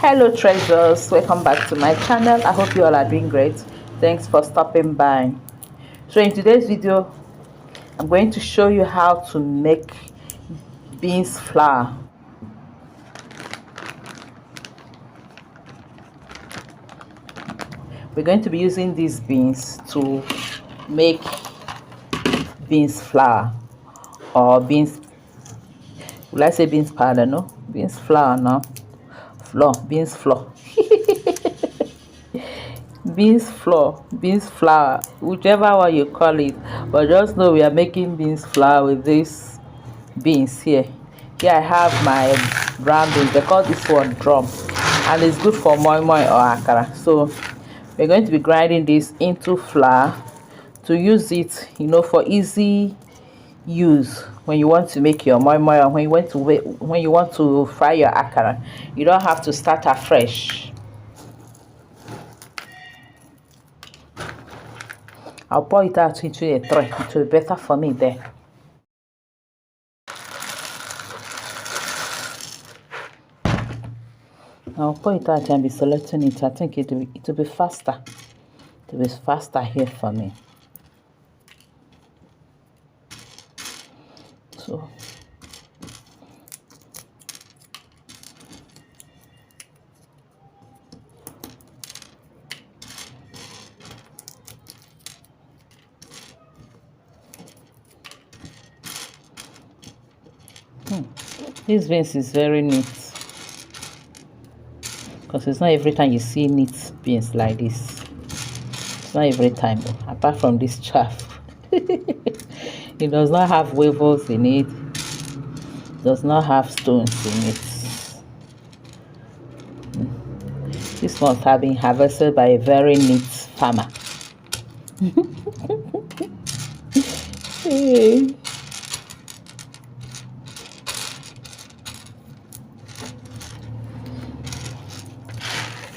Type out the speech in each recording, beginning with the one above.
Hello treasures, welcome back to my channel. I hope you all are doing great. Thanks for stopping by. So in today's video I'm going to show you how to make beans flour. We're going to be using these beans to make beans flour, or beans, will I say beans powder? No, beans flour. Now beans flour. Beans flour, whichever one you call it, but just know we are making beans flour with this beans here. I have my brown beans. They call this one drum, and it's good for moi moi or akara. So we're going to be grinding this into flour to use it, for easy use when you want to make your moi moi, or when you want to fry your akara. You don't have to start afresh. I'll pour it out into a tray. It will be better for me there. I'll pour it out and be selecting it. I think it will be faster. It will be faster here for me. So this beans is very neat, because it's not every time you see neat beans like this. It's not every time, apart from this chaff. It does not have wavels in it, does not have stones in it. This one's have been harvested by a very neat farmer. Hey.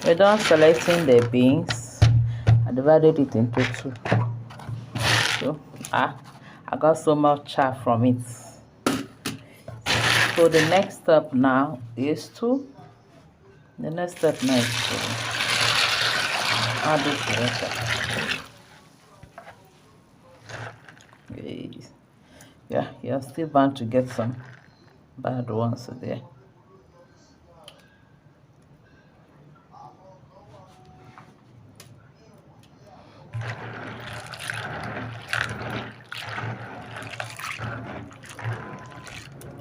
We're done selecting the beans. I divided it into two. So I got so much chaff from it. So the next step now is to add this water. Yeah, you're still bound to get some bad ones there.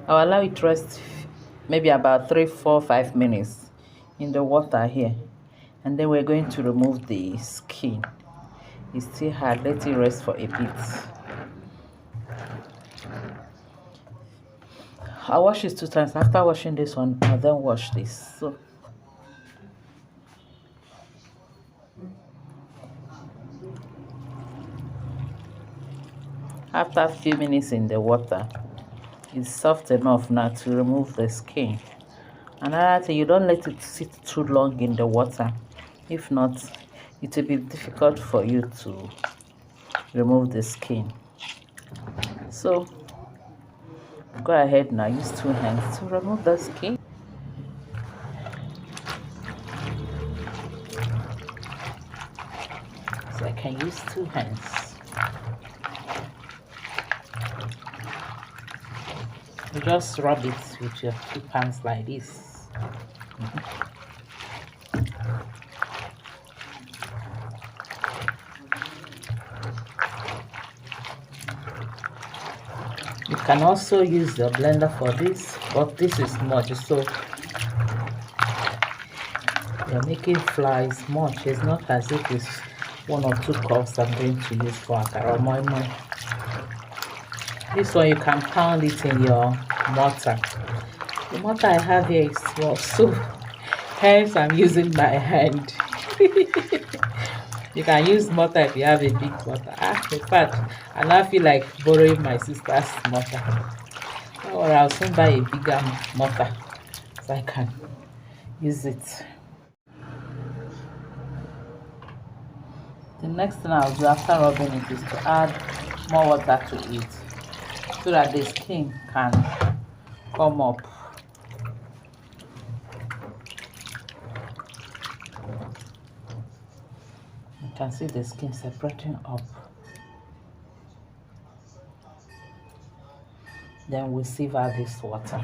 I'll allow it rest maybe about 3, 4, 5 minutes in the water here, and then we're going to remove the skin. It's still hard. Let it rest for a bit. I'll wash it 2 times. After washing this one, I'll then wash this. So after a few minutes in the water, it's soft enough now to remove the skin. Another thing, you don't let it sit too long in the water. If not, it will be difficult for you to remove the skin. So go ahead now, use 2 hands to remove the skin. So I can use 2 hands. You just rub it with your 2 hands like this. You can also use the blender for this, but this is much, so you're making flour is much. It's not as if it's 1 or 2 cups I'm going to use for akara moi moi. This one you can pound it in your mortar. The mortar I have here is small, so hence I'm using my hand. You can use mortar if you have a big mortar. In fact, I now feel like borrowing my sister's mortar. Or I'll soon buy a bigger mortar so I can use it. The next thing I'll do after rubbing it is to add more water to it, so that the skin can come up. can see the skin separating up. Then we sieve out this water.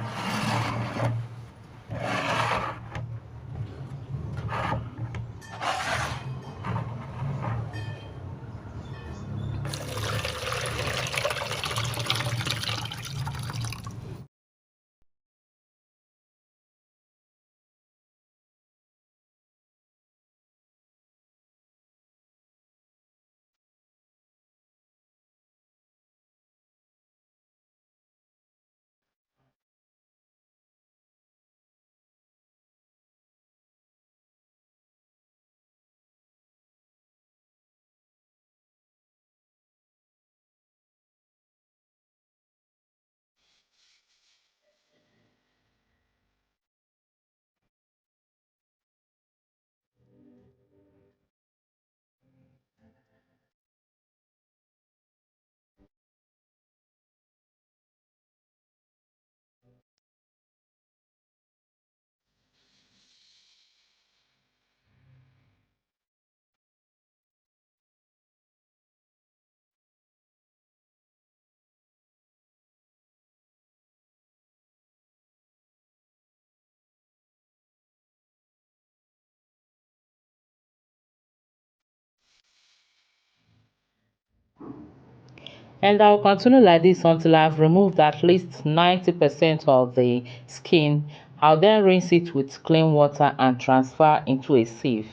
And I'll continue like this until I've removed at least 90% of the skin. I'll then rinse it with clean water and transfer into a sieve.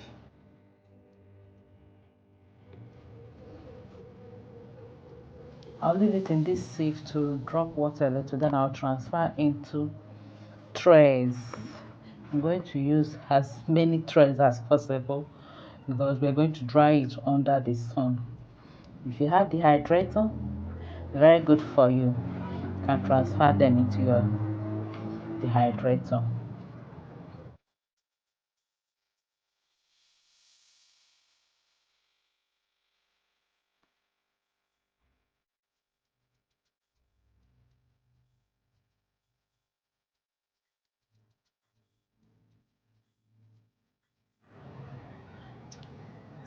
I'll leave it in this sieve to drop water a little, then I'll transfer into trays. I'm going to use as many trays as possible because we're going to dry it under the sun. If you have dehydrator, very good for you. You can transfer them into your dehydrator.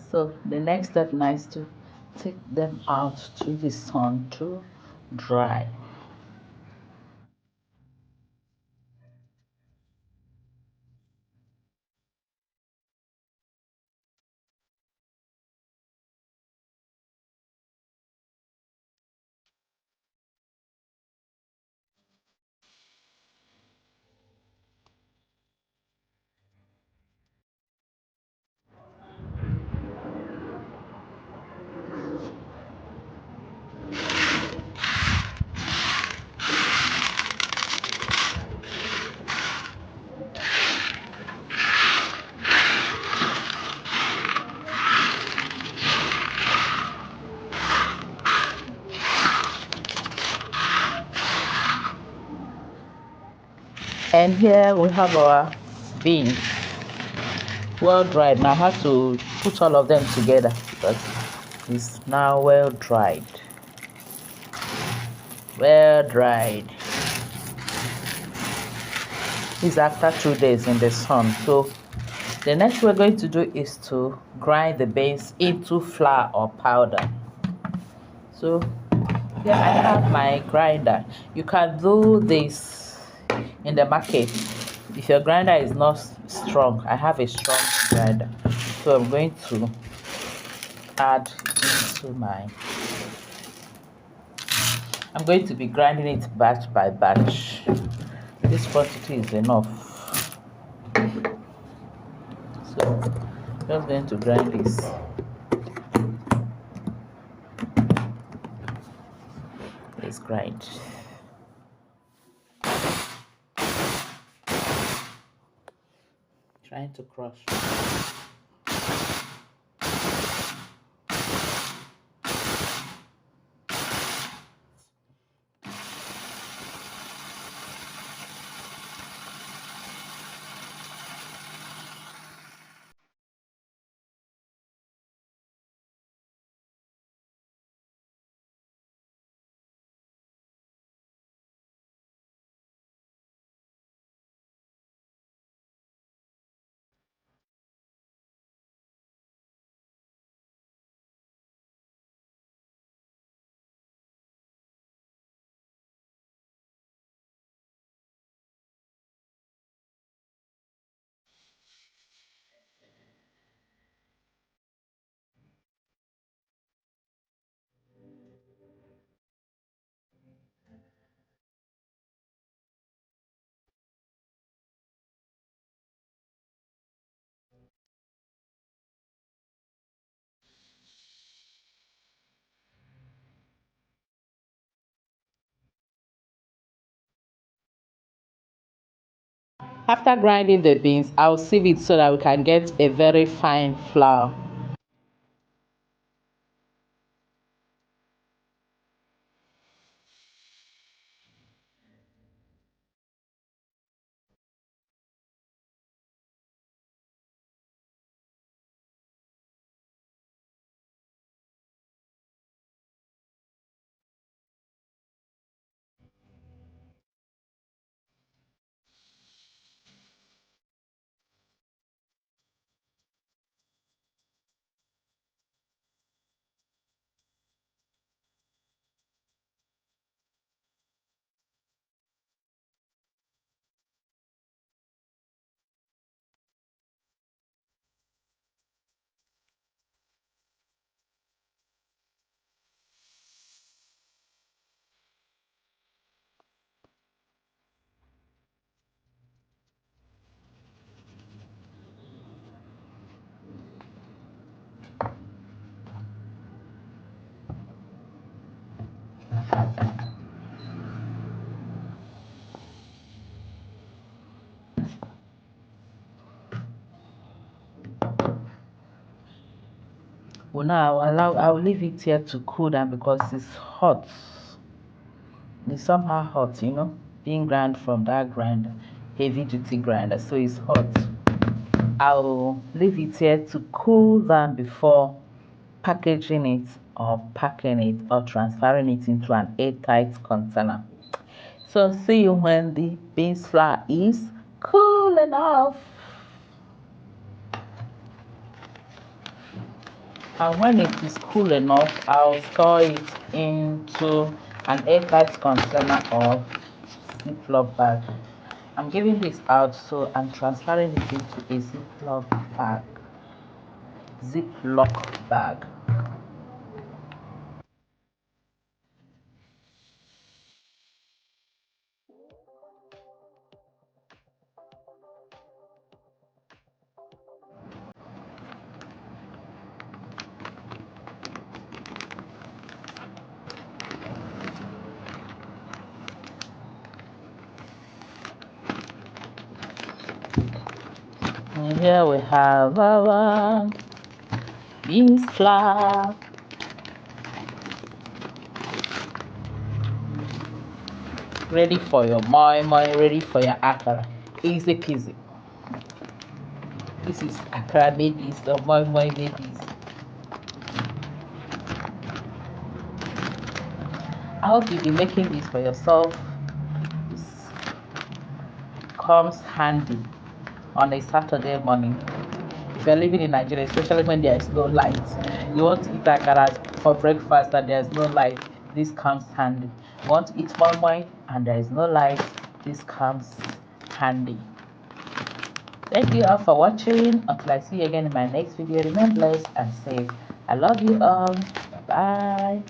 So the next step now is to take them out to the sun to dry. And here we have our beans, well dried. Now I have to put all of them together because it's now well dried. Well dried. It's after 2 days in the sun. So the next we're going to do is to grind the beans into flour or powder. So here I have my grinder. You can do this in the market. If your grinder is not strong, I have a strong grinder. So I'm going to add into my, I'm going to be grinding it batch by batch. This quantity is enough. So just going to grind this. Let's grind. Trying to crush. After grinding the beans, I'll sieve it so that we can get a very fine flour. Well, now I'll leave it here to cool down because it's hot. It's somehow hot, being ground from that grinder, heavy duty grinder, so it's hot. I'll leave it here to cool down before packaging it or packing it or transferring it into an airtight container. So see you when the beans flour is cool enough. And when it is cool enough, I'll store it into an airtight container or Ziploc bag. I'm giving this out, so I'm transferring it into a Ziploc bag. Ziploc bag. And here we have our beans flour. Ready for your moi moi, ready for your akara. Easy peasy. This is akara babies, the moi moi babies. I hope you'll be making this for yourself. This comes handy on a Saturday morning. If you're living in Nigeria, especially when there is no light, you want to eat akara for breakfast and there is no light, this comes handy. You want to eat moi moi and there is no light, this comes handy. Thank you all for watching. Until I see you again in my next video, remain blessed and safe. I love you all. Bye.